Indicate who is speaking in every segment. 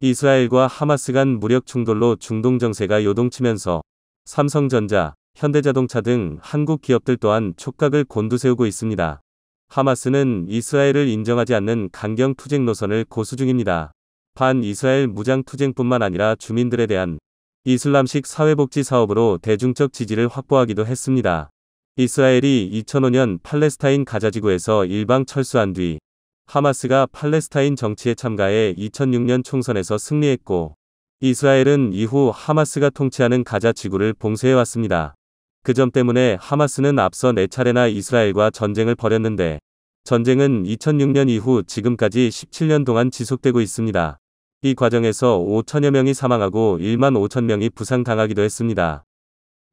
Speaker 1: 이스라엘과 하마스 간 무력 충돌로 중동 정세가 요동치면서 삼성전자, 현대자동차 등 한국 기업들 또한 촉각을 곤두세우고 있습니다. 하마스는 이스라엘을 인정하지 않는 강경 투쟁 노선을 고수 중입니다. 반이스라엘 무장 투쟁뿐만 아니라 주민들에 대한 이슬람식 사회복지 사업으로 대중적 지지를 확보하기도 했습니다. 이스라엘이 2005년 팔레스타인 가자지구에서 일방 철수한 뒤 하마스가 팔레스타인 정치에 참가해 2006년 총선에서 승리했고, 이스라엘은 이후 하마스가 통치하는 가자 지구를 봉쇄해왔습니다. 그 점 때문에 하마스는 앞서 4차례나 이스라엘과 전쟁을 벌였는데, 전쟁은 2006년 이후 지금까지 17년 동안 지속되고 있습니다. 이 과정에서 5천여 명이 사망하고 1만 5천 명이 부상당하기도 했습니다.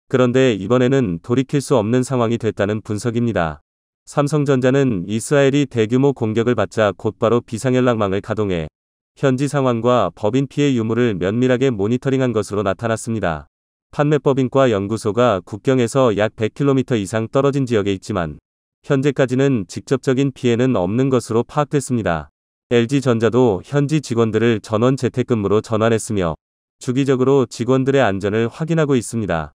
Speaker 1: 그런데 이번에는 돌이킬 수 없는 상황이 됐다는 분석입니다. 삼성전자는 이스라엘이 대규모 공격을 받자 곧바로 비상연락망을 가동해 현지 상황과 법인 피해 유무를 면밀하게 모니터링한 것으로 나타났습니다. 판매법인과 연구소가 국경에서 약 100km 이상 떨어진 지역에 있지만 현재까지는 직접적인 피해는 없는 것으로 파악됐습니다. LG전자도 현지 직원들을 전원 재택근무로 전환했으며 주기적으로 직원들의 안전을 확인하고 있습니다.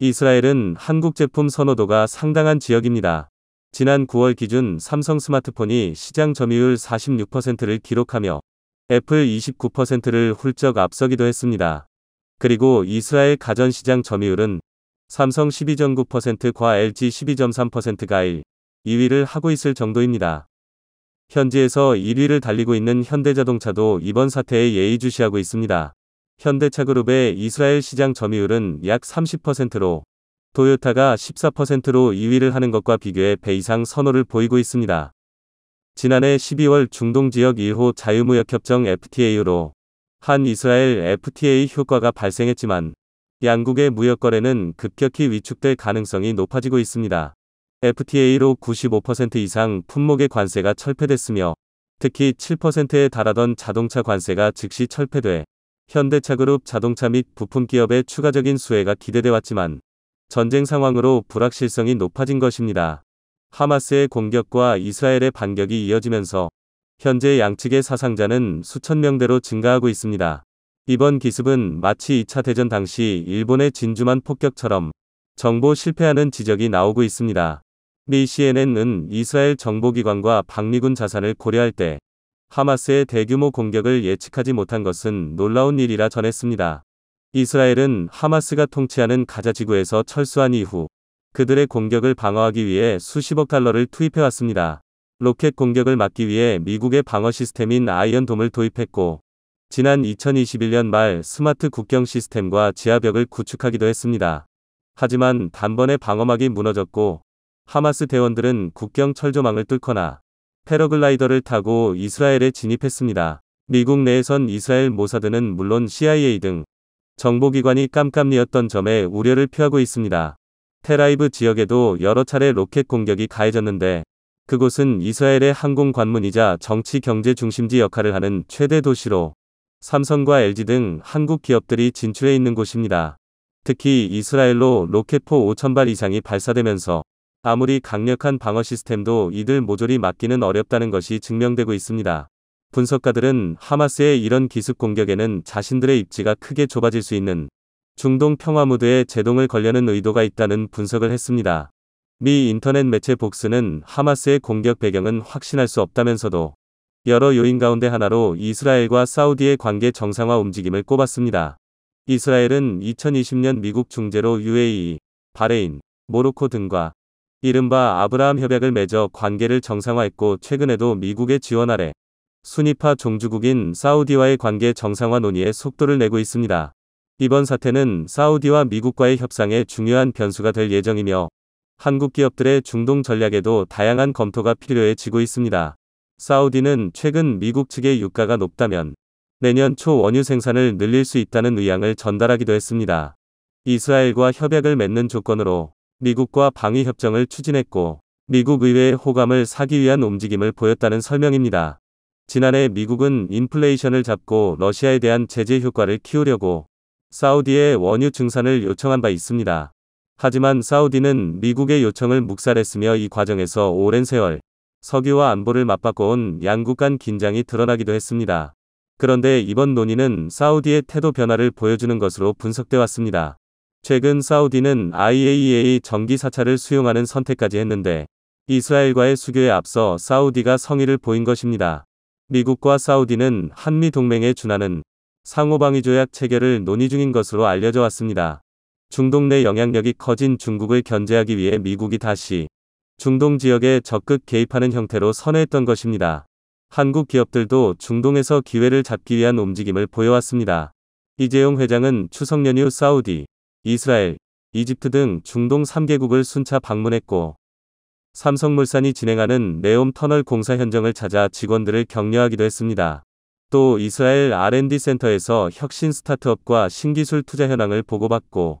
Speaker 1: 이스라엘은 한국 제품 선호도가 상당한 지역입니다. 지난 9월 기준 삼성 스마트폰이 시장 점유율 46%를 기록하며 애플 29%를 훌쩍 앞서기도 했습니다. 그리고 이스라엘 가전시장 점유율은 삼성 12.9%과 LG 12.3%가 2위를 하고 있을 정도입니다. 현지에서 1위를 달리고 있는 현대자동차도 이번 사태에 예의주시하고 있습니다. 현대차그룹의 이스라엘 시장 점유율은 약 30%로 토요타가 14%로 2위를 하는 것과 비교해 배 이상 선호를 보이고 있습니다. 지난해 12월 중동 지역 1호 자유무역협정 FTA로 한 이스라엘 FTA 효과가 발생했지만 양국의 무역거래는 급격히 위축될 가능성이 높아지고 있습니다. FTA로 95% 이상 품목의 관세가 철폐됐으며 특히 7%에 달하던 자동차 관세가 즉시 철폐돼 현대차그룹 자동차 및 부품 기업의 추가적인 수혜가 기대돼 왔지만 전쟁 상황으로 불확실성이 높아진 것입니다. 하마스의 공격과 이스라엘의 반격이 이어지면서 현재 양측의 사상자는 수천 명대로 증가하고 있습니다. 이번 기습은 마치 2차 대전 당시 일본의 진주만 폭격처럼 정보 실패하는 지적이 나오고 있습니다. 미 CNN은 이스라엘 정보기관과 방미군 자산을 고려할 때 하마스의 대규모 공격을 예측하지 못한 것은 놀라운 일이라 전했습니다. 이스라엘은 하마스가 통치하는 가자 지구에서 철수한 이후 그들의 공격을 방어하기 위해 수십억 달러를 투입해왔습니다. 로켓 공격을 막기 위해 미국의 방어 시스템인 아이언돔을 도입했고, 지난 2021년 말 스마트 국경 시스템과 지하벽을 구축하기도 했습니다. 하지만 단번에 방어막이 무너졌고, 하마스 대원들은 국경 철조망을 뚫거나 패러글라이더를 타고 이스라엘에 진입했습니다. 미국 내에선 이스라엘 모사드는 물론 CIA 등 정보기관이 깜깜이었던 점에 우려를 표하고 있습니다. 텔아이브 지역에도 여러 차례 로켓 공격이 가해졌는데 그곳은 이스라엘의 항공 관문이자 정치 경제 중심지 역할을 하는 최대 도시로 삼성과 LG 등 한국 기업들이 진출해 있는 곳입니다. 특히 이스라엘로 로켓포 5,000발 이상이 발사되면서 아무리 강력한 방어 시스템도 이들 모조리 막기는 어렵다는 것이 증명되고 있습니다. 분석가들은 하마스의 이런 기습 공격에는 자신들의 입지가 크게 좁아질 수 있는 중동 평화 무드에 제동을 걸려는 의도가 있다는 분석을 했습니다. 미 인터넷 매체 복스는 하마스의 공격 배경은 확신할 수 없다면서도 여러 요인 가운데 하나로 이스라엘과 사우디의 관계 정상화 움직임을 꼽았습니다. 이스라엘은 2020년 미국 중재로 UAE, 바레인, 모로코 등과 이른바 아브라함 협약을 맺어 관계를 정상화했고 최근에도 미국의 지원 아래 순위파 종주국인 사우디와의 관계 정상화 논의에 속도를 내고 있습니다. 이번 사태는 사우디와 미국과의 협상에 중요한 변수가 될 예정이며 한국 기업들의 중동 전략에도 다양한 검토가 필요해지고 있습니다. 사우디는 최근 미국 측의 유가가 높다면 내년 초 원유 생산을 늘릴 수 있다는 의향을 전달하기도 했습니다. 이스라엘과 협약을 맺는 조건으로 미국과 방위협정을 추진했고 미국 의회의 호감을 사기 위한 움직임을 보였다는 설명입니다. 지난해 미국은 인플레이션을 잡고 러시아에 대한 제재 효과를 키우려고 사우디에 원유 증산을 요청한 바 있습니다. 하지만 사우디는 미국의 요청을 묵살했으며 이 과정에서 오랜 세월 석유와 안보를 맞바꿔온 양국 간 긴장이 드러나기도 했습니다. 그런데 이번 논의는 사우디의 태도 변화를 보여주는 것으로 분석돼 왔습니다. 최근 사우디는 IAEA 전기 사찰을 수용하는 선택까지 했는데 이스라엘과의 수교에 앞서 사우디가 성의를 보인 것입니다. 미국과 사우디는 한미 동맹에 준하는 상호방위 조약 체결을 논의 중인 것으로 알려져 왔습니다. 중동 내 영향력이 커진 중국을 견제하기 위해 미국이 다시 중동 지역에 적극 개입하는 형태로 선회했던 것입니다. 한국 기업들도 중동에서 기회를 잡기 위한 움직임을 보여왔습니다. 이재용 회장은 추석 연휴 사우디, 이스라엘, 이집트 등 중동 3개국을 순차 방문했고 삼성물산이 진행하는 네옴 터널 공사 현장을 찾아 직원들을 격려하기도 했습니다. 또 이스라엘 R&D 센터에서 혁신 스타트업과 신기술 투자 현황을 보고받고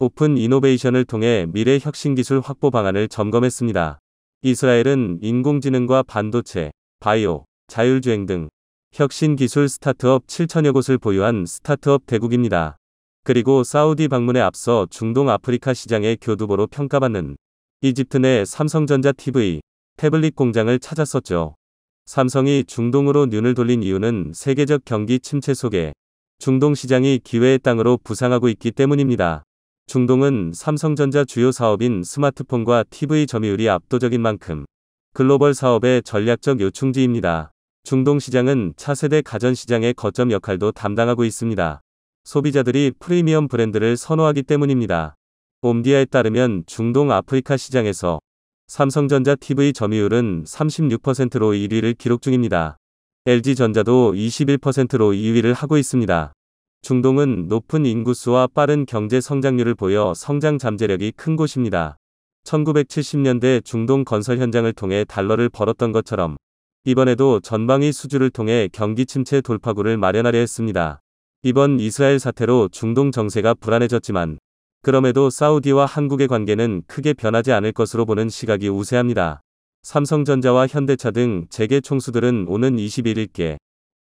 Speaker 1: 오픈 이노베이션을 통해 미래 혁신 기술 확보 방안을 점검했습니다. 이스라엘은 인공지능과 반도체, 바이오, 자율주행 등 혁신 기술 스타트업 7천여 곳을 보유한 스타트업 대국입니다. 그리고 사우디 방문에 앞서 중동 아프리카 시장의 교두보로 평가받는 이집트 내 삼성전자 TV, 태블릿 공장을 찾았었죠. 삼성이 중동으로 눈을 돌린 이유는 세계적 경기 침체 속에 중동 시장이 기회의 땅으로 부상하고 있기 때문입니다. 중동은 삼성전자 주요 사업인 스마트폰과 TV 점유율이 압도적인 만큼 글로벌 사업의 전략적 요충지입니다. 중동 시장은 차세대 가전시장의 거점 역할도 담당하고 있습니다. 소비자들이 프리미엄 브랜드를 선호하기 때문입니다. 옴디아에 따르면 중동 아프리카 시장에서 삼성전자 TV 점유율은 36%로 1위를 기록 중입니다. LG전자도 21%로 2위를 하고 있습니다. 중동은 높은 인구수와 빠른 경제 성장률을 보여 성장 잠재력이 큰 곳입니다. 1970년대 중동 건설 현장을 통해 달러를 벌었던 것처럼 이번에도 전방위 수주를 통해 경기 침체 돌파구를 마련하려 했습니다. 이번 이스라엘 사태로 중동 정세가 불안해졌지만 그럼에도 사우디와 한국의 관계는 크게 변하지 않을 것으로 보는 시각이 우세합니다. 삼성전자와 현대차 등 재계 총수들은 오는 21일께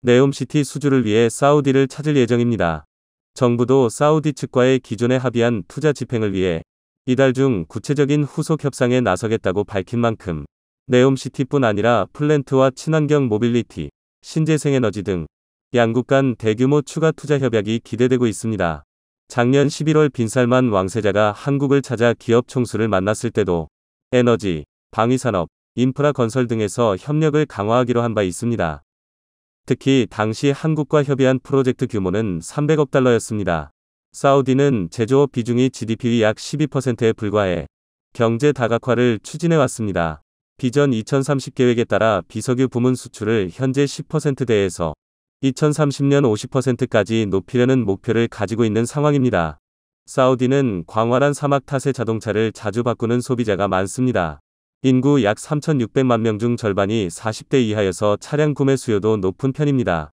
Speaker 1: 네옴시티 수주를 위해 사우디를 찾을 예정입니다. 정부도 사우디 측과의 기존에 합의한 투자 집행을 위해 이달 중 구체적인 후속 협상에 나서겠다고 밝힌 만큼 네옴시티뿐 아니라 플랜트와 친환경 모빌리티, 신재생에너지 등 양국 간 대규모 추가 투자 협약이 기대되고 있습니다. 작년 11월 빈살만 왕세자가 한국을 찾아 기업 총수를 만났을 때도 에너지, 방위산업, 인프라 건설 등에서 협력을 강화하기로 한 바 있습니다. 특히 당시 한국과 협의한 프로젝트 규모는 300억 달러였습니다. 사우디는 제조업 비중이 GDP 약 12%에 불과해 경제 다각화를 추진해왔습니다. 비전 2030 계획에 따라 비석유 부문 수출을 현재 10%대에서 2030년 50%까지 높이려는 목표를 가지고 있는 상황입니다. 사우디는 광활한 사막 탓에 자동차를 자주 바꾸는 소비자가 많습니다. 인구 약 3,600만 명 중 절반이 40대 이하여서 차량 구매 수요도 높은 편입니다.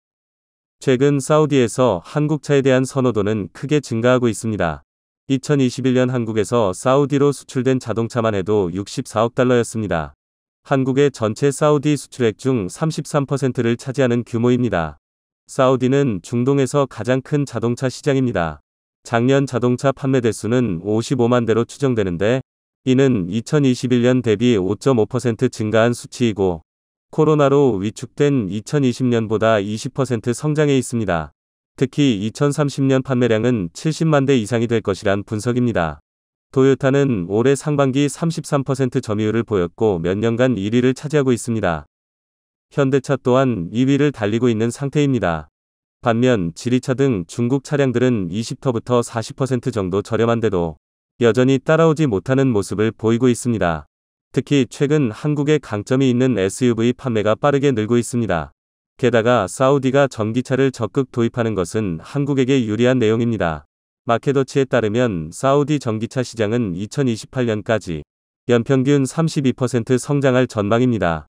Speaker 1: 최근 사우디에서 한국차에 대한 선호도는 크게 증가하고 있습니다. 2021년 한국에서 사우디로 수출된 자동차만 해도 64억 달러였습니다. 한국의 전체 사우디 수출액 중 33%를 차지하는 규모입니다. 사우디는 중동에서 가장 큰 자동차 시장입니다. 작년 자동차 판매 대수는 55만 대로 추정되는데 이는 2021년 대비 5.5% 증가한 수치이고 코로나로 위축된 2020년보다 20% 성장해 있습니다. 특히 2030년 판매량은 70만 대 이상이 될 것이란 분석입니다. 도요타는 올해 상반기 33% 점유율을 보였고 몇 년간 1위를 차지하고 있습니다. 현대차 또한 2위를 달리고 있는 상태입니다. 반면 지리차 등 중국 차량들은 20터부터 40% 정도 저렴한데도 여전히 따라오지 못하는 모습을 보이고 있습니다. 특히 최근 한국에 강점이 있는 SUV 판매가 빠르게 늘고 있습니다. 게다가 사우디가 전기차를 적극 도입하는 것은 한국에게 유리한 내용입니다. 마켓워치에 따르면 사우디 전기차 시장은 2028년까지 연평균 32% 성장할 전망입니다.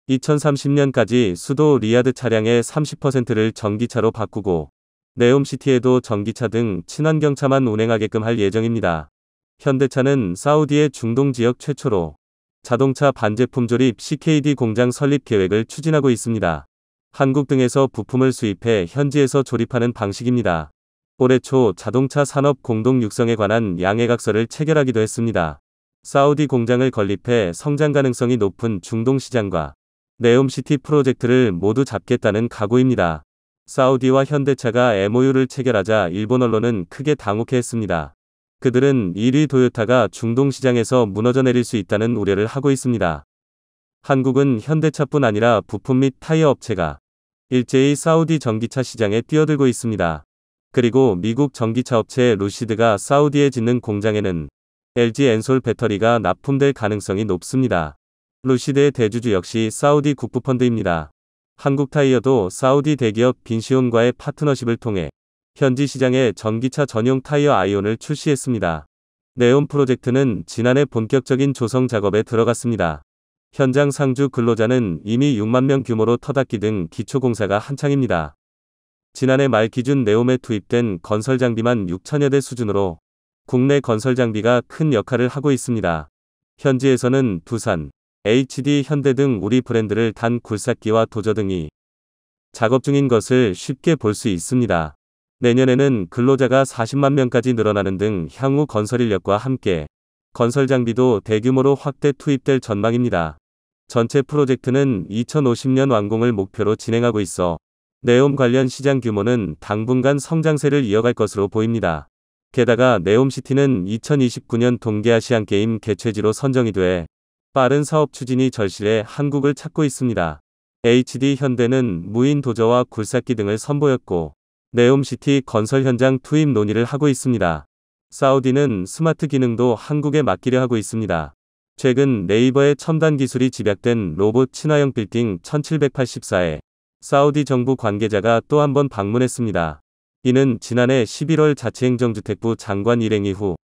Speaker 1: 2030년까지 수도 리야드 차량의 30%를 전기차로 바꾸고 네옴시티에도 전기차 등 친환경차만 운행하게끔 할 예정입니다. 현대차는 사우디의 중동 지역 최초로 자동차 반제품 조립 CKD 공장 설립 계획을 추진하고 있습니다. 한국 등에서 부품을 수입해 현지에서 조립하는 방식입니다. 올해 초 자동차 산업 공동 육성에 관한 양해각서를 체결하기도 했습니다. 사우디 공장을 건립해 성장 가능성이 높은 중동 시장과 네옴시티 프로젝트를 모두 잡겠다는 각오입니다. 사우디와 현대차가 MOU를 체결하자 일본 언론은 크게 당혹해했습니다. 그들은 1위 도요타가 중동 시장에서 무너져 내릴 수 있다는 우려를 하고 있습니다. 한국은 현대차뿐 아니라 부품 및 타이어 업체가 일제히 사우디 전기차 시장에 뛰어들고 있습니다. 그리고 미국 전기차 업체 루시드가 사우디에 짓는 공장에는 LG 엔솔 배터리가 납품될 가능성이 높습니다. 루시드의 대주주 역시 사우디 국부펀드입니다. 한국타이어도 사우디 대기업 빈시온과의 파트너십을 통해 현지 시장에 전기차 전용 타이어 아이온을 출시했습니다. 네온 프로젝트는 지난해 본격적인 조성 작업에 들어갔습니다. 현장 상주 근로자는 이미 6만 명 규모로 터닫기 등 기초공사가 한창입니다. 지난해 말 기준 네옴에 투입된 건설 장비만 6천여 대 수준으로 국내 건설 장비가 큰 역할을 하고 있습니다. 현지에서는 두산, HD 현대 등 우리 브랜드를 단 굴삭기와 도저 등이 작업 중인 것을 쉽게 볼 수 있습니다. 내년에는 근로자가 40만 명까지 늘어나는 등 향후 건설 인력과 함께 건설 장비도 대규모로 확대 투입될 전망입니다. 전체 프로젝트는 2050년 완공을 목표로 진행하고 있어 네옴 관련 시장 규모는 당분간 성장세를 이어갈 것으로 보입니다. 게다가 네옴시티는 2029년 동계아시안게임 개최지로 선정이 돼 빠른 사업 추진이 절실해 한국을 찾고 있습니다. HD 현대는 무인 도저와 굴삭기 등을 선보였고 네옴시티 건설 현장 투입 논의를 하고 있습니다. 사우디는 스마트 기능도 한국에 맡기려 하고 있습니다. 최근 네이버의 첨단 기술이 집약된 로봇 친화형 빌딩 1784에 사우디 정부 관계자가 또 한 번 방문했습니다. 이는 지난해 11월 자치행정주택부 장관 일행 이후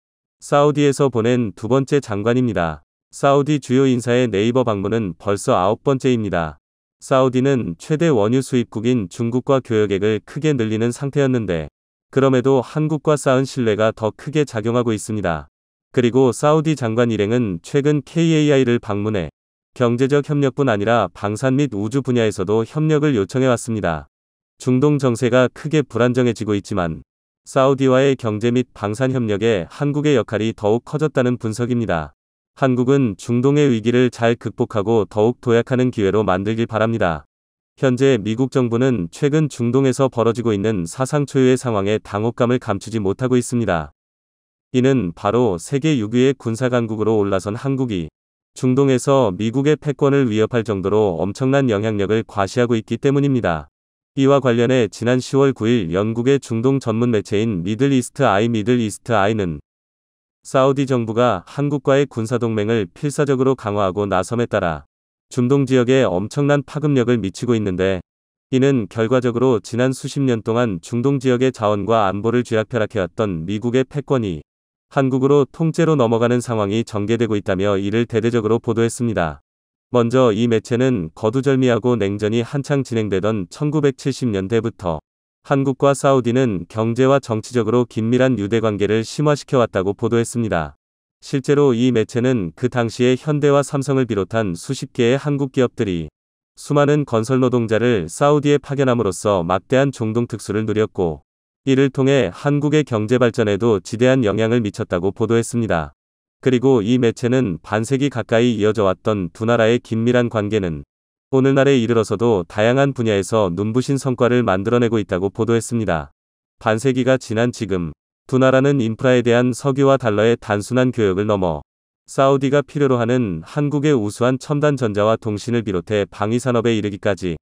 Speaker 1: 사우디에서 보낸 두 번째 장관입니다. 사우디 주요 인사의 네이버 방문은 벌써 9번째입니다. 사우디는 최대 원유 수입국인 중국과 교역액을 크게 늘리는 상태였는데 그럼에도 한국과 쌓은 신뢰가 더 크게 작용하고 있습니다. 그리고 사우디 장관 일행은 최근 KAI를 방문해 경제적 협력뿐 아니라 방산 및 우주 분야에서도 협력을 요청해왔습니다. 중동 정세가 크게 불안정해지고 있지만 사우디와의 경제 및 방산 협력에 한국의 역할이 더욱 커졌다는 분석입니다. 한국은 중동의 위기를 잘 극복하고 더욱 도약하는 기회로 만들길 바랍니다. 현재 미국 정부는 최근 중동에서 벌어지고 있는 사상 초유의 상황에 당혹감을 감추지 못하고 있습니다. 이는 바로 세계 6위의 군사강국으로 올라선 한국이 중동에서 미국의 패권을 위협할 정도로 엄청난 영향력을 과시하고 있기 때문입니다. 이와 관련해 지난 10월 9일 영국의 중동 전문 매체인 미들이스트 아이는 사우디 정부가 한국과의 군사동맹을 필사적으로 강화하고 나섬에 따라 중동 지역에 엄청난 파급력을 미치고 있는데 이는 결과적으로 지난 수십 년 동안 중동 지역의 자원과 안보를 쥐락펴락해왔던 미국의 패권이 한국으로 통째로 넘어가는 상황이 전개되고 있다며 이를 대대적으로 보도했습니다. 먼저 이 매체는 거두절미하고 냉전이 한창 진행되던 1970년대부터 한국과 사우디는 경제와 정치적으로 긴밀한 유대관계를 심화시켜왔다고 보도했습니다. 실제로 이 매체는 그 당시에 현대와 삼성을 비롯한 수십 개의 한국 기업들이 수많은 건설 노동자를 사우디에 파견함으로써 막대한 중동 특수를 누렸고 이를 통해 한국의 경제 발전에도 지대한 영향을 미쳤다고 보도했습니다. 그리고 이 매체는 반세기 가까이 이어져 왔던 두 나라의 긴밀한 관계는 오늘날에 이르러서도 다양한 분야에서 눈부신 성과를 만들어내고 있다고 보도했습니다. 반세기가 지난 지금 두 나라는 인프라에 대한 석유와 달러의 단순한 교역을 넘어 사우디가 필요로 하는 한국의 우수한 첨단 전자와 통신을 비롯해 방위산업에 이르기까지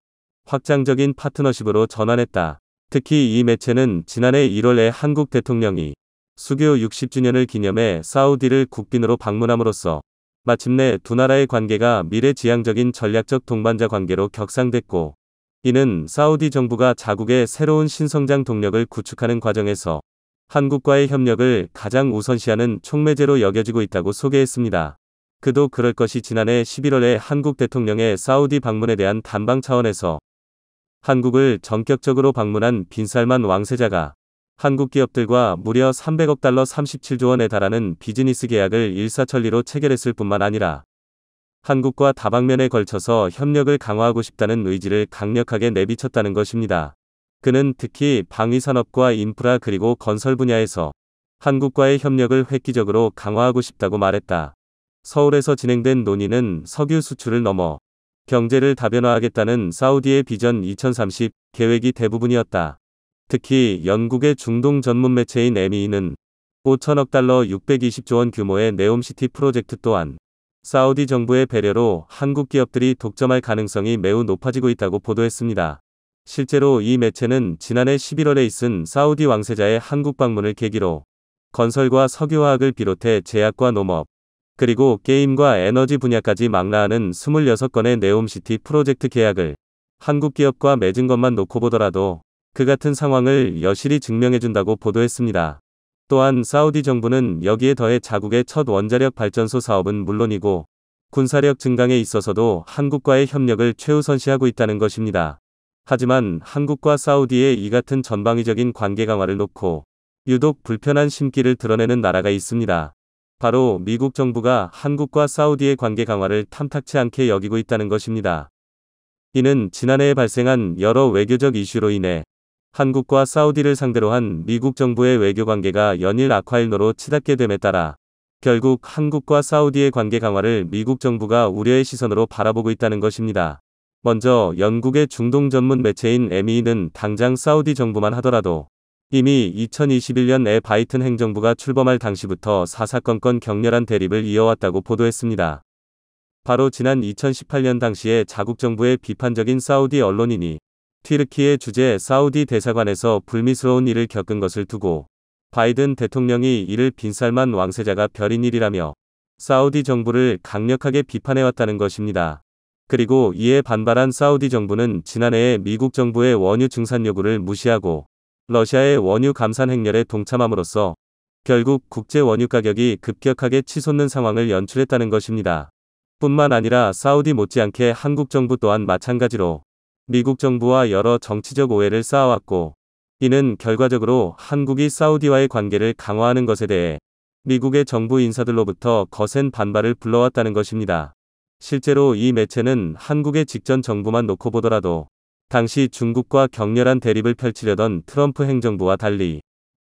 Speaker 1: 확장적인 파트너십으로 전환했다. 특히 이 매체는 지난해 1월에 한국 대통령이 수교 60주년을 기념해 사우디를 국빈으로 방문함으로써 마침내 두 나라의 관계가 미래지향적인 전략적 동반자 관계로 격상됐고 이는 사우디 정부가 자국의 새로운 신성장 동력을 구축하는 과정에서 한국과의 협력을 가장 우선시하는 촉매제로 여겨지고 있다고 소개했습니다. 그도 그럴 것이 지난해 11월에 한국 대통령의 사우디 방문에 대한 담방 차원에서 한국을 전격적으로 방문한 빈살만 왕세자가 한국 기업들과 무려 300억 달러 37조 원에 달하는 비즈니스 계약을 일사천리로 체결했을 뿐만 아니라 한국과 다방면에 걸쳐서 협력을 강화하고 싶다는 의지를 강력하게 내비쳤다는 것입니다. 그는 특히 방위산업과 인프라 그리고 건설 분야에서 한국과의 협력을 획기적으로 강화하고 싶다고 말했다. 서울에서 진행된 논의는 석유 수출을 넘어 경제를 다변화하겠다는 사우디의 비전 2030 계획이 대부분이었다. 특히 영국의 중동 전문 매체인 ME는 5천억 달러 620조 원 규모의 네옴시티 프로젝트 또한 사우디 정부의 배려로 한국 기업들이 독점할 가능성이 매우 높아지고 있다고 보도했습니다. 실제로 이 매체는 지난해 11월에 있은 사우디 왕세자의 한국 방문을 계기로 건설과 석유화학을 비롯해 제약과 농업, 그리고 게임과 에너지 분야까지 망라하는 26건의 네옴시티 프로젝트 계약을 한국 기업과 맺은 것만 놓고 보더라도 그 같은 상황을 여실히 증명해준다고 보도했습니다. 또한 사우디 정부는 여기에 더해 자국의 첫 원자력 발전소 사업은 물론이고 군사력 증강에 있어서도 한국과의 협력을 최우선시하고 있다는 것입니다. 하지만 한국과 사우디의 이 같은 전방위적인 관계 강화를 놓고 유독 불편한 심기를 드러내는 나라가 있습니다. 바로 미국 정부가 한국과 사우디의 관계 강화를 탐탁치 않게 여기고 있다는 것입니다. 이는 지난해에 발생한 여러 외교적 이슈로 인해 한국과 사우디를 상대로 한 미국 정부의 외교 관계가 연일 악화일로로 치닫게 됨에 따라 결국 한국과 사우디의 관계 강화를 미국 정부가 우려의 시선으로 바라보고 있다는 것입니다. 먼저 영국의 중동 전문 매체인 ME는 당장 사우디 정부만 하더라도 이미 2021년에 바이든 행정부가 출범할 당시부터 사사건건 격렬한 대립을 이어왔다고 보도했습니다. 바로 지난 2018년 당시에 자국 정부의 비판적인 사우디 언론인이 튀르키예 주재 사우디 대사관에서 불미스러운 일을 겪은 것을 두고 바이든 대통령이 이를 빈살만 왕세자가 벌인 일이라며 사우디 정부를 강력하게 비판해왔다는 것입니다. 그리고 이에 반발한 사우디 정부는 지난해에 미국 정부의 원유 증산 요구를 무시하고 러시아의 원유 감산 행렬에 동참함으로써 결국 국제 원유 가격이 급격하게 치솟는 상황을 연출했다는 것입니다. 뿐만 아니라 사우디 못지않게 한국 정부 또한 마찬가지로 미국 정부와 여러 정치적 오해를 쌓아왔고 이는 결과적으로 한국이 사우디와의 관계를 강화하는 것에 대해 미국의 정부 인사들로부터 거센 반발을 불러왔다는 것입니다. 실제로 이 매체는 한국의 직전 정부만 놓고 보더라도 당시 중국과 격렬한 대립을 펼치려던 트럼프 행정부와 달리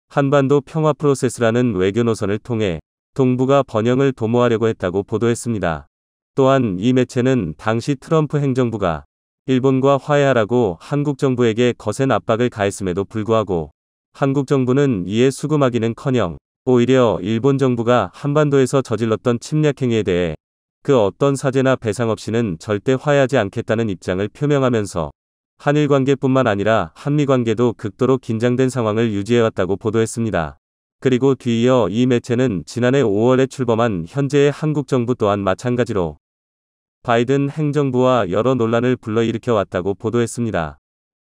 Speaker 1: 한반도 평화 프로세스라는 외교 노선을 통해 동북아 번영을 도모하려고 했다고 보도했습니다. 또한 이 매체는 당시 트럼프 행정부가 일본과 화해하라고 한국 정부에게 거센 압박을 가했음에도 불구하고 한국 정부는 이에 수긍하기는커녕 오히려 일본 정부가 한반도에서 저질렀던 침략 행위에 대해 그 어떤 사죄나 배상 없이는 절대 화해하지 않겠다는 입장을 표명하면서 한일 관계뿐만 아니라 한미 관계도 극도로 긴장된 상황을 유지해왔다고 보도했습니다. 그리고 뒤이어 이 매체는 지난해 5월에 출범한 현재의 한국 정부 또한 마찬가지로 바이든 행정부와 여러 논란을 불러일으켜 왔다고 보도했습니다.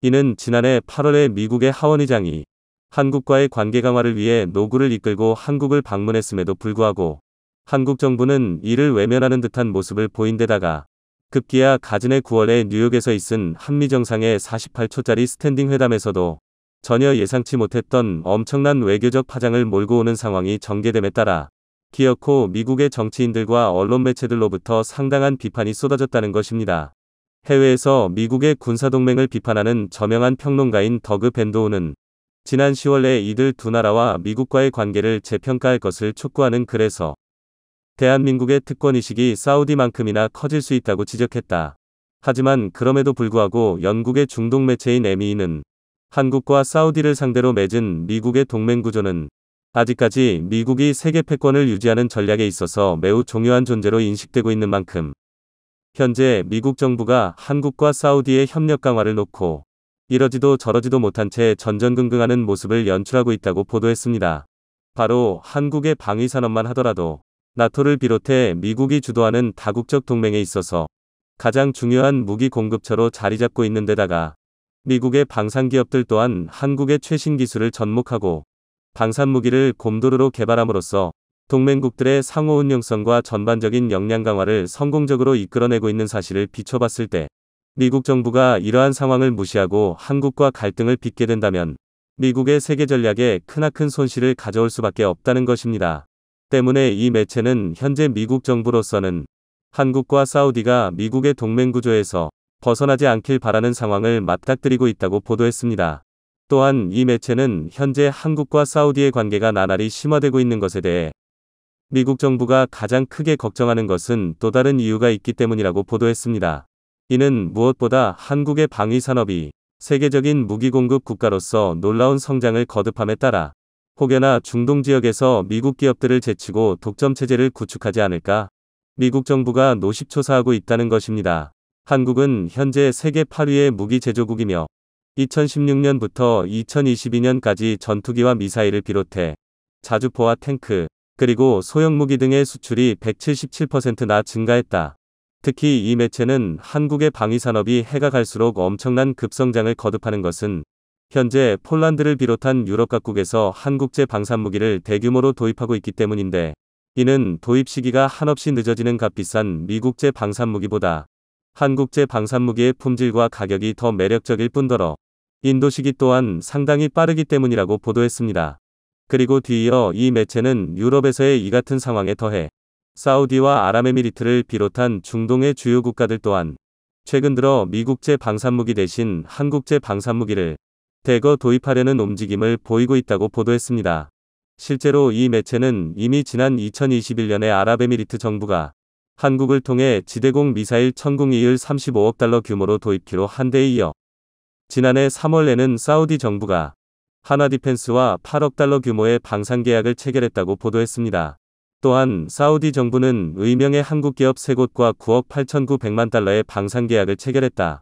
Speaker 1: 이는 지난해 8월에 미국의 하원 의장이 한국과의 관계 강화를 위해 노구를 이끌고 한국을 방문했음에도 불구하고 한국 정부는 이를 외면하는 듯한 모습을 보인 데다가 급기야 가진해 9월에 뉴욕에서 있은 한미 정상의 48초짜리 스탠딩 회담에서도 전혀 예상치 못했던 엄청난 외교적 파장을 몰고 오는 상황이 전개됨에 따라 기어코 미국의 정치인들과 언론 매체들로부터 상당한 비판이 쏟아졌다는 것입니다. 해외에서 미국의 군사동맹을 비판하는 저명한 평론가인 더그 벤도우는 지난 10월에 이들 두 나라와 미국과의 관계를 재평가할 것을 촉구하는 글에서 대한민국의 특권의식이 사우디만큼이나 커질 수 있다고 지적했다. 하지만 그럼에도 불구하고 영국의 중동 매체인 ME는 한국과 사우디를 상대로 맺은 미국의 동맹구조는 아직까지 미국이 세계 패권을 유지하는 전략에 있어서 매우 중요한 존재로 인식되고 있는 만큼 현재 미국 정부가 한국과 사우디의 협력 강화를 놓고 이러지도 저러지도 못한 채 전전긍긍하는 모습을 연출하고 있다고 보도했습니다. 바로 한국의 방위산업만 하더라도 나토를 비롯해 미국이 주도하는 다국적 동맹에 있어서 가장 중요한 무기 공급처로 자리 잡고 있는 데다가 미국의 방산기업들 또한 한국의 최신 기술을 접목하고 방산무기를 곰도르로 개발함으로써 동맹국들의 상호 운용성과 전반적인 역량 강화를 성공적으로 이끌어내고 있는 사실을 비춰봤을 때 미국 정부가 이러한 상황을 무시하고 한국과 갈등을 빚게 된다면 미국의 세계 전략에 크나큰 손실을 가져올 수밖에 없다는 것입니다. 때문에 이 매체는 현재 미국 정부로서는 한국과 사우디가 미국의 동맹구조에서 벗어나지 않길 바라는 상황을 맞닥뜨리고 있다고 보도했습니다. 또한 이 매체는 현재 한국과 사우디의 관계가 나날이 심화되고 있는 것에 대해 미국 정부가 가장 크게 걱정하는 것은 또 다른 이유가 있기 때문이라고 보도했습니다. 이는 무엇보다 한국의 방위 산업이 세계적인 무기 공급 국가로서 놀라운 성장을 거듭함에 따라 혹여나 중동 지역에서 미국 기업들을 제치고 독점 체제를 구축하지 않을까 미국 정부가 노심초사하고 있다는 것입니다. 한국은 현재 세계 8위의 무기 제조국이며 2016년부터 2022년까지 전투기와 미사일을 비롯해 자주포와 탱크, 그리고 소형 무기 등의 수출이 177%나 증가했다. 특히 이 매체는 한국의 방위 산업이 해가 갈수록 엄청난 급성장을 거듭하는 것은 현재 폴란드를 비롯한 유럽 각국에서 한국제 방산무기를 대규모로 도입하고 있기 때문인데, 이는 도입 시기가 한없이 늦어지는 값비싼 미국제 방산무기보다 한국제 방산무기의 품질과 가격이 더 매력적일 뿐더러 인도 시기 또한 상당히 빠르기 때문이라고 보도했습니다. 그리고 뒤이어 이 매체는 유럽에서의 이 같은 상황에 더해 사우디와 아랍에미리트를 비롯한 중동의 주요 국가들 또한 최근 들어 미국제 방산무기 대신 한국제 방산무기를 대거 도입하려는 움직임을 보이고 있다고 보도했습니다. 실제로 이 매체는 이미 지난 2021년에 아랍에미리트 정부가 한국을 통해 지대공 미사일 천궁2을 35억 달러 규모로 도입키로 한 데에 이어 지난해 3월에는 사우디 정부가 하나디펜스와 8억 달러 규모의 방산 계약을 체결했다고 보도했습니다. 또한 사우디 정부는 의명의 한국 기업 3곳과 9억 8,900만 달러의 방산 계약을 체결했다.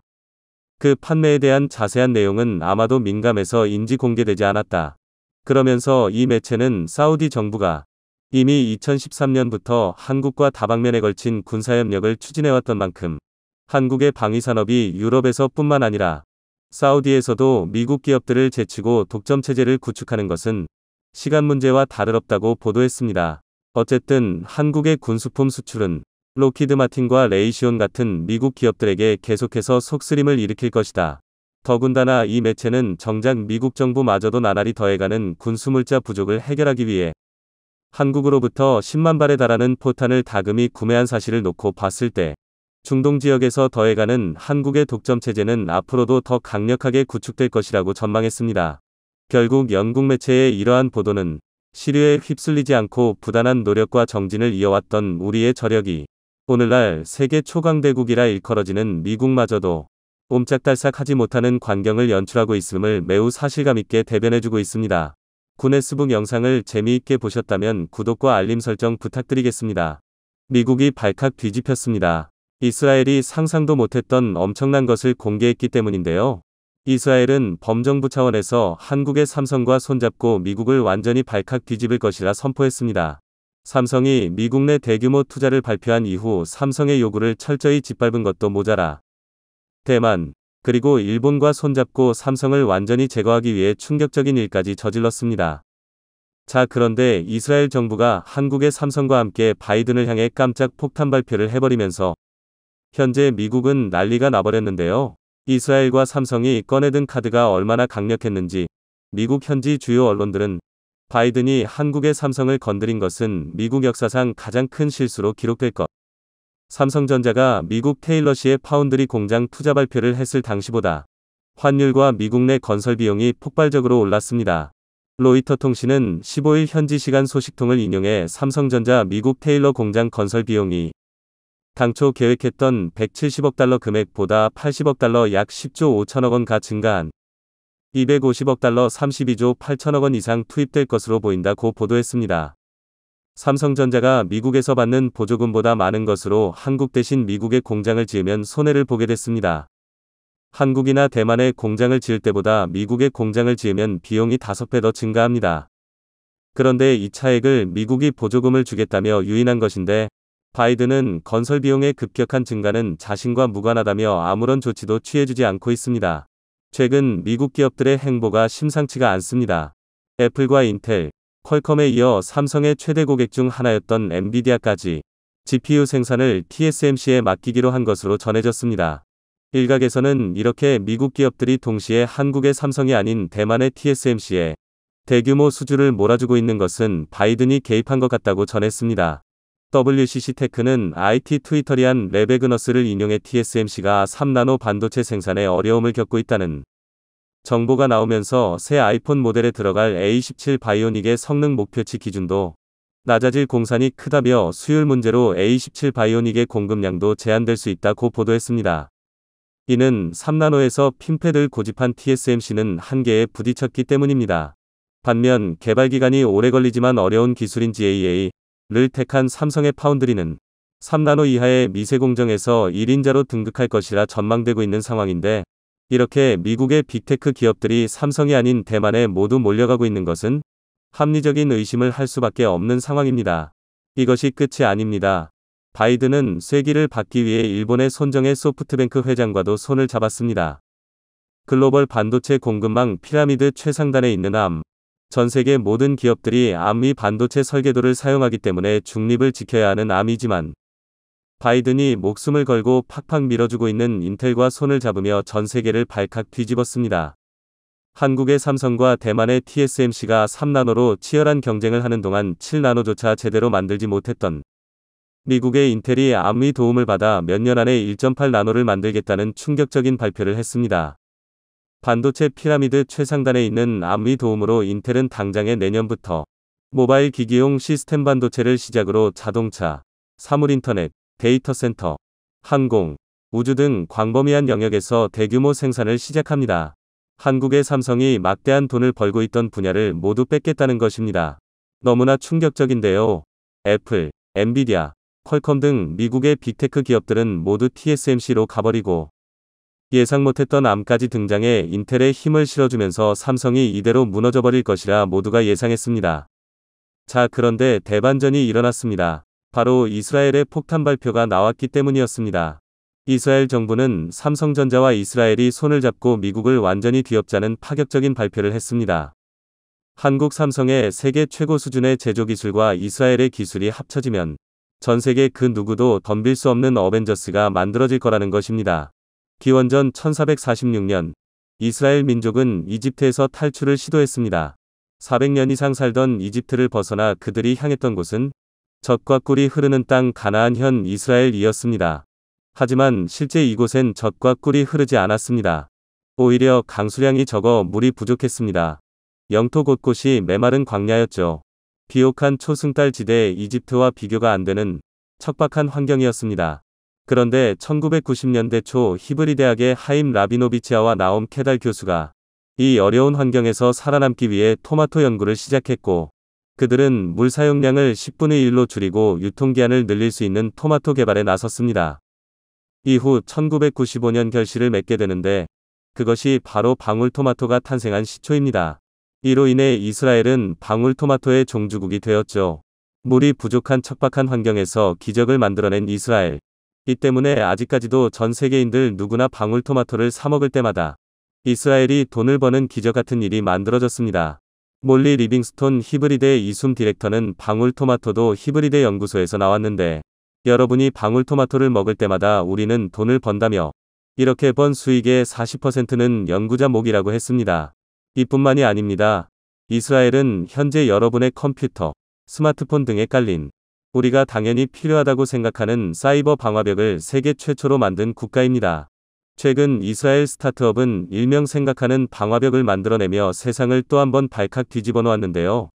Speaker 1: 그 판매에 대한 자세한 내용은 아마도 민감해서 인지 공개되지 않았다. 그러면서 이 매체는 사우디 정부가 이미 2013년부터 한국과 다방면에 걸친 군사협력을 추진해왔던 만큼 한국의 방위산업이 유럽에서 뿐만 아니라 사우디에서도 미국 기업들을 제치고 독점 체제를 구축하는 것은 시간 문제와 다름없다고 보도했습니다. 어쨌든 한국의 군수품 수출은 로키드 마틴과 레이시온 같은 미국 기업들에게 계속해서 속쓰림을 일으킬 것이다. 더군다나 이 매체는 정작 미국 정부마저도 나날이 더해가는 군수물자 부족을 해결하기 위해 한국으로부터 10만 발에 달하는 포탄을 다금히 구매한 사실을 놓고 봤을 때 중동 지역에서 더해가는 한국의 독점 체제는 앞으로도 더 강력하게 구축될 것이라고 전망했습니다. 결국 영국 매체의 이러한 보도는 시류에 휩쓸리지 않고 부단한 노력과 정진을 이어왔던 우리의 저력이 오늘날 세계 초강대국이라 일컬어지는 미국마저도 옴짝달싹하지 못하는 광경을 연출하고 있음을 매우 사실감 있게 대변해주고 있습니다. 구네스북 영상을 재미있게 보셨다면 구독과 알림 설정 부탁드리겠습니다. 미국이 발칵 뒤집혔습니다. 이스라엘이 상상도 못했던 엄청난 것을 공개했기 때문인데요. 이스라엘은 범정부 차원에서 한국의 삼성과 손잡고 미국을 완전히 발칵 뒤집을 것이라 선포했습니다. 삼성이 미국 내 대규모 투자를 발표한 이후 삼성의 요구를 철저히 짓밟은 것도 모자라 대만, 그리고 일본과 손잡고 삼성을 완전히 제거하기 위해 충격적인 일까지 저질렀습니다. 자, 그런데 이스라엘 정부가 한국의 삼성과 함께 바이든을 향해 깜짝 폭탄 발표를 해버리면서 현재 미국은 난리가 나버렸는데요. 이스라엘과 삼성이 꺼내든 카드가 얼마나 강력했는지 미국 현지 주요 언론들은 바이든이 한국의 삼성을 건드린 것은 미국 역사상 가장 큰 실수로 기록될 것. 삼성전자가 미국 테일러시의 파운드리 공장 투자 발표를 했을 당시보다 환율과 미국 내 건설 비용이 폭발적으로 올랐습니다. 로이터 통신은 15일 현지 시간 소식통을 인용해 삼성전자 미국 테일러 공장 건설 비용이 당초 계획했던 170억 달러 금액보다 80억 달러 약 10조 5천억 원가 증가한 250억 달러 32조 8천억 원 이상 투입될 것으로 보인다고 보도했습니다. 삼성전자가 미국에서 받는 보조금보다 많은 것으로 한국 대신 미국에 공장을 지으면 손해를 보게 됐습니다. 한국이나 대만에 공장을 지을 때보다 미국에 공장을 지으면 비용이 5배 더 증가합니다. 그런데 이 차액을 미국이 보조금을 주겠다며 유인한 것인데 바이든은 건설 비용의 급격한 증가는 자신과 무관하다며 아무런 조치도 취해주지 않고 있습니다. 최근 미국 기업들의 행보가 심상치가 않습니다. 애플과 인텔, 퀄컴에 이어 삼성의 최대 고객 중 하나였던 엔비디아까지 GPU 생산을 TSMC에 맡기기로 한 것으로 전해졌습니다. 일각에서는 이렇게 미국 기업들이 동시에 한국의 삼성이 아닌 대만의 TSMC에 대규모 수주를 몰아주고 있는 것은 바이든이 개입한 것 같다고 전했습니다. WCC테크는 IT 트위터리안 레베그너스를 인용해 TSMC가 3나노 반도체 생산에 어려움을 겪고 있다는 정보가 나오면서 새 아이폰 모델에 들어갈 A17 바이오닉의 성능 목표치 기준도 낮아질 공산이 크다며 수율 문제로 A17 바이오닉의 공급량도 제한될 수 있다고 보도했습니다. 이는 3나노에서 핀패드를 고집한 TSMC는 한계에 부딪혔기 때문입니다. 반면 개발 기간이 오래 걸리지만 어려운 기술인 GAA를 택한 삼성의 파운드리는 3나노 이하의 미세 공정에서 1인자로 등극할 것이라 전망되고 있는 상황인데, 이렇게 미국의 빅테크 기업들이 삼성이 아닌 대만에 모두 몰려가고 있는 것은 합리적인 의심을 할 수밖에 없는 상황입니다. 이것이 끝이 아닙니다. 바이든은 쐐기를 받기 위해 일본의 손정혜 소프트뱅크 회장과도 손을 잡았습니다. 글로벌 반도체 공급망 피라미드 최상단에 있는 암. 전 세계 모든 기업들이 암의 반도체 설계도를 사용하기 때문에 중립을 지켜야 하는 암이지만, 바이든이 목숨을 걸고 팍팍 밀어주고 있는 인텔과 손을 잡으며 전 세계를 발칵 뒤집었습니다. 한국의 삼성과 대만의 TSMC가 3나노로 치열한 경쟁을 하는 동안 7나노조차 제대로 만들지 못했던 미국의 인텔이 암의 도움을 받아 몇 년 안에 1.8나노를 만들겠다는 충격적인 발표를 했습니다. 반도체 피라미드 최상단에 있는 암의 도움으로 인텔은 당장의 내년부터 모바일 기기용 시스템 반도체를 시작으로 자동차, 사물인터넷, 데이터 센터, 항공, 우주 등 광범위한 영역에서 대규모 생산을 시작합니다. 한국의 삼성이 막대한 돈을 벌고 있던 분야를 모두 뺏겠다는 것입니다. 너무나 충격적인데요. 애플, 엔비디아, 퀄컴 등 미국의 빅테크 기업들은 모두 TSMC로 가버리고, 예상 못했던 암까지 등장해 인텔에 힘을 실어주면서 삼성이 이대로 무너져버릴 것이라 모두가 예상했습니다. 자, 그런데 대반전이 일어났습니다. 바로 이스라엘의 폭탄 발표가 나왔기 때문이었습니다. 이스라엘 정부는 삼성전자와 이스라엘이 손을 잡고 미국을 완전히 뒤엎자는 파격적인 발표를 했습니다. 한국 삼성의 세계 최고 수준의 제조기술과 이스라엘의 기술이 합쳐지면 전 세계 그 누구도 덤빌 수 없는 어벤져스가 만들어질 거라는 것입니다. 기원전 1446년, 이스라엘 민족은 이집트에서 탈출을 시도했습니다. 400년 이상 살던 이집트를 벗어나 그들이 향했던 곳은 젖과 꿀이 흐르는 땅 가나안 현 이스라엘이었습니다. 하지만 실제 이곳엔 젖과 꿀이 흐르지 않았습니다. 오히려 강수량이 적어 물이 부족했습니다. 영토 곳곳이 메마른 광야였죠. 비옥한 초승달 지대 이집트와 비교가 안 되는 척박한 환경이었습니다. 그런데 1990년대 초 히브리 대학의 하임 라비노비치아와 나옴 케달 교수가 이 어려운 환경에서 살아남기 위해 토마토 연구를 시작했고, 그들은 물 사용량을 10분의 1로 줄이고 유통기한을 늘릴 수 있는 토마토 개발에 나섰습니다. 이후 1995년 결실을 맺게 되는데, 그것이 바로 방울토마토가 탄생한 시초입니다. 이로 인해 이스라엘은 방울토마토의 종주국이 되었죠. 물이 부족한 척박한 환경에서 기적을 만들어낸 이스라엘. 이 때문에 아직까지도 전 세계인들 누구나 방울토마토를 사 먹을 때마다 이스라엘이 돈을 버는 기적 같은 일이 만들어졌습니다. 몰리 리빙스톤 히브리대 이숨 디렉터는 방울토마토도 히브리대 연구소에서 나왔는데, 여러분이 방울토마토를 먹을 때마다 우리는 돈을 번다며, 이렇게 번 수익의 40%는 연구자 목이라고 했습니다. 이뿐만이 아닙니다. 이스라엘은 현재 여러분의 컴퓨터, 스마트폰 등에 깔린 우리가 당연히 필요하다고 생각하는 사이버 방화벽을 세계 최초로 만든 국가입니다. 최근 이스라엘 스타트업은 일명 생각하는 방화벽을 만들어내며 세상을 또 한 번 발칵 뒤집어 놓았는데요.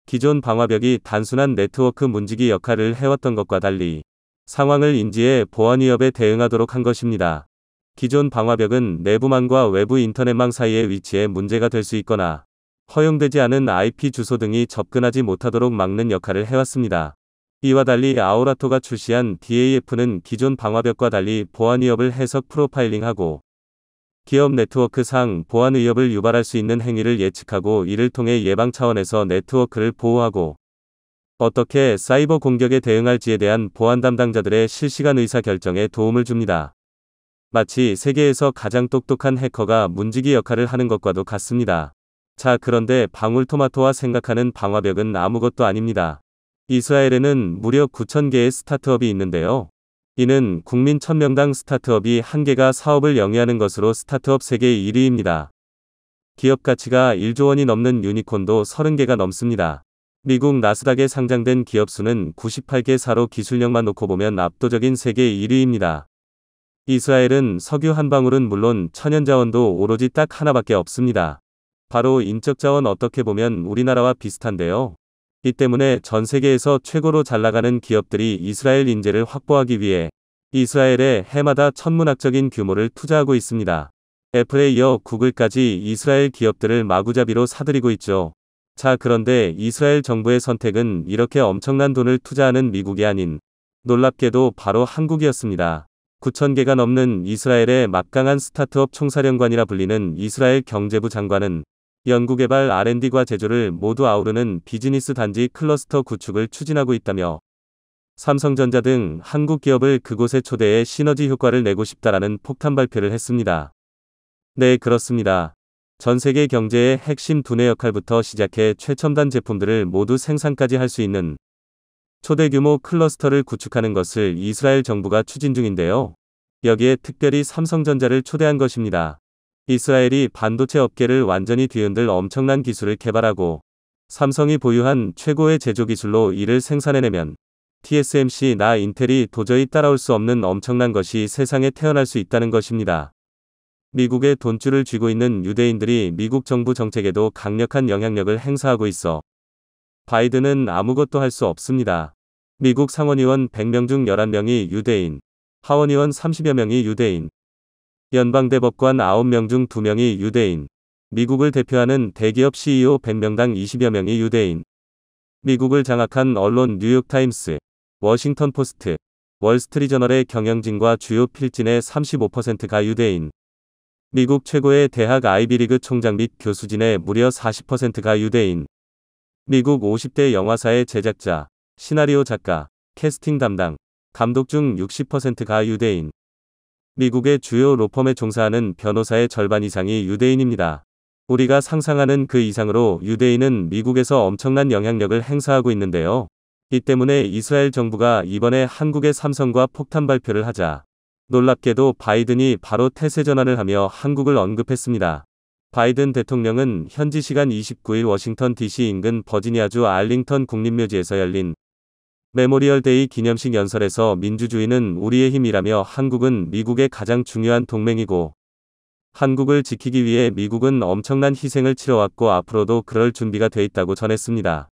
Speaker 1: 기존 방화벽이 단순한 네트워크 문지기 역할을 해왔던 것과 달리 상황을 인지해 보안 위협에 대응하도록 한 것입니다. 기존 방화벽은 내부망과 외부 인터넷망 사이의 위치에 문제가 될 수 있거나 허용되지 않은 IP 주소 등이 접근하지 못하도록 막는 역할을 해왔습니다. 이와 달리 아우라토가 출시한 DAF는 기존 방화벽과 달리 보안 위협을 해석 프로파일링하고 기업 네트워크상 보안 위협을 유발할 수 있는 행위를 예측하고 이를 통해 예방 차원에서 네트워크를 보호하고 어떻게 사이버 공격에 대응할지에 대한 보안 담당자들의 실시간 의사 결정에 도움을 줍니다. 마치 세계에서 가장 똑똑한 해커가 문지기 역할을 하는 것과도 같습니다. 자, 그런데 방울토마토와 생각하는 방화벽은 아무것도 아닙니다. 이스라엘에는 무려 9,000개의 스타트업이 있는데요. 이는 국민 1000명당 스타트업이 1개가 사업을 영위하는 것으로 스타트업 세계 1위입니다. 기업 가치가 1조 원이 넘는 유니콘도 30개가 넘습니다. 미국 나스닥에 상장된 기업 수는 98개사로 기술력만 놓고 보면 압도적인 세계 1위입니다. 이스라엘은 석유 한 방울은 물론 천연자원도 오로지 딱 하나밖에 없습니다. 바로 인적자원. 어떻게 보면 우리나라와 비슷한데요. 이 때문에 전 세계에서 최고로 잘나가는 기업들이 이스라엘 인재를 확보하기 위해 이스라엘에 해마다 천문학적인 규모를 투자하고 있습니다. 애플에 이어 구글까지 이스라엘 기업들을 마구잡이로 사들이고 있죠. 자, 그런데 이스라엘 정부의 선택은 이렇게 엄청난 돈을 투자하는 미국이 아닌, 놀랍게도 바로 한국이었습니다. 9,000개가 넘는 이스라엘의 막강한 스타트업 총사령관이라 불리는 이스라엘 경제부 장관은 연구개발 R&D과 제조를 모두 아우르는 비즈니스 단지 클러스터 구축을 추진하고 있다며 삼성전자 등 한국 기업을 그곳에 초대해 시너지 효과를 내고 싶다라는 폭탄 발표를 했습니다. 네, 그렇습니다. 전 세계 경제의 핵심 두뇌 역할부터 시작해 최첨단 제품들을 모두 생산까지 할 수 있는 초대 규모 클러스터를 구축하는 것을 이스라엘 정부가 추진 중인데요. 여기에 특별히 삼성전자를 초대한 것입니다. 이스라엘이 반도체 업계를 완전히 뒤흔들 엄청난 기술을 개발하고 삼성이 보유한 최고의 제조 기술로 이를 생산해내면 TSMC나 인텔이 도저히 따라올 수 없는 엄청난 것이 세상에 태어날 수 있다는 것입니다. 미국의 돈줄을 쥐고 있는 유대인들이 미국 정부 정책에도 강력한 영향력을 행사하고 있어 바이든은 아무것도 할 수 없습니다. 미국 상원의원 100명 중 11명이 유대인, 하원의원 30여 명이 유대인, 연방대법관 9명 중 2명이 유대인, 미국을 대표하는 대기업 CEO 100명당 20여 명이 유대인, 미국을 장악한 언론 뉴욕타임스, 워싱턴포스트, 월스트리저널의 경영진과 주요 필진의 35%가 유대인, 미국 최고의 대학 아이비리그 총장 및 교수진의 무려 40%가 유대인, 미국 50대 영화사의 제작자, 시나리오 작가, 캐스팅 담당, 감독 중 60%가 유대인, 미국의 주요 로펌에 종사하는 변호사의 절반 이상이 유대인입니다. 우리가 상상하는 그 이상으로 유대인은 미국에서 엄청난 영향력을 행사하고 있는데요. 이 때문에 이스라엘 정부가 이번에 한국의 삼성과 폭탄 발표를 하자 놀랍게도 바이든이 바로 태세 전환을 하며 한국을 언급했습니다. 바이든 대통령은 현지 시간 29일 워싱턴 DC 인근 버지니아주 알링턴 국립묘지에서 열린 메모리얼 데이 기념식 연설에서 민주주의는 우리의 힘이라며 한국은 미국의 가장 중요한 동맹이고 한국을 지키기 위해 미국은 엄청난 희생을 치러왔고 앞으로도 그럴 준비가 돼 있다고 전했습니다.